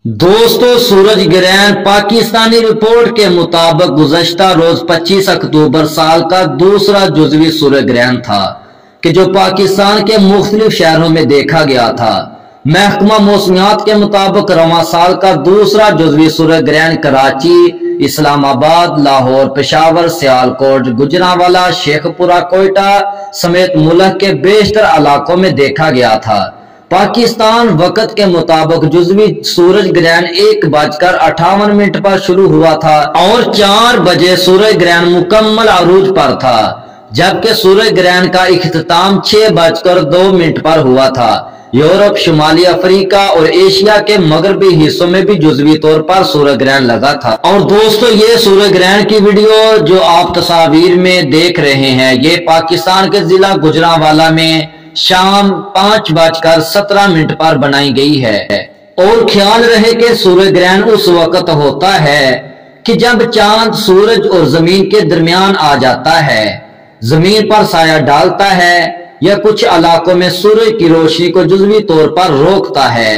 दोस्तों, सूरज ग्रहण पाकिस्तानी रिपोर्ट के मुताबिक गुज़श्ता रोज 25 अक्टूबर साल का दूसरा जुज़वी सूरज ग्रहण था कि जो पाकिस्तान के मुख्तलिफ शहरों में देखा गया था। महकमा मौसमियात के मुताबिक रवां साल का दूसरा जुज़वी सूरज ग्रहण कराची, इस्लामाबाद, लाहौर, पेशावर, सियालकोट, गुजरांवाला, शेखपुरा, कोयटा समेत मुल्क के बेशतर इलाकों में देखा गया था। पाकिस्तान वक्त के मुताबिक जुज़वी सूरज ग्रहण 1:58 पर शुरू हुआ था और 4 बजे सूरज ग्रहण मुकम्मल अरूज पर था, जबकि सूरज ग्रहण का इख्तिताम 6:02 पर हुआ था। यूरोप, शुमाली अफ्रीका और एशिया के मगरबी हिस्सों में भी जुज़वी तौर पर सूरज ग्रहण लगा था। और दोस्तों, ये सूरज ग्रहण की वीडियो जो आप तस्वीर में देख रहे हैं, ये पाकिस्तान के जिला गुजरांवाला में शाम 5:17 पर बनाई गई है। और ख्याल रहे कि सूरज ग्रहण उस वक्त होता है कि जब चांद सूरज और जमीन के दरमियान आ जाता है, जमीन पर साया डालता है या कुछ इलाकों में सूरज की रोशनी को जुज़वी तौर पर रोकता है।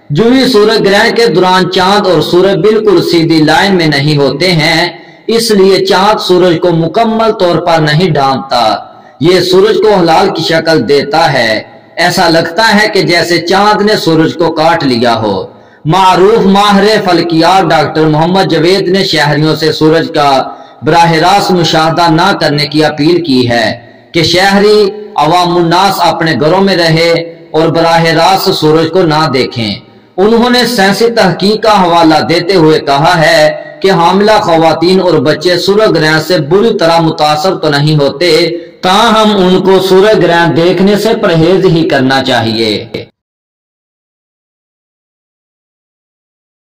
जुज़वी सूरज ग्रहण के दौरान चांद और सूरज बिल्कुल सीधी लाइन में नहीं होते हैं, इसलिए चांद सूरज को मुकम्मल तौर पर नहीं ढांकता। ये सूरज को हिलाल की शक्ल देता है। ऐसा लगता है कि जैसे चांद ने सूरज को काट लिया हो। मारूफ माहिर फल्कियात डॉक्टर मोहम्मद जवेद ने शहरियों से सूरज का बराह रास्त मुशाहदा न करने की अपील की है कि शहरी अवामुन्नास अपने घरों में रहे और बराह रास्त सूरज को ना देखें। उन्होंने साइंसी तहकीक का हवाला देते हुए कहा है कि हामिला खवातीन और बच्चे सूरज ग्रहण से बुरी तरह मुतासर तो नहीं होते, ताहम उनको सूरज ग्रहण देखने से परहेज ही करना चाहिए।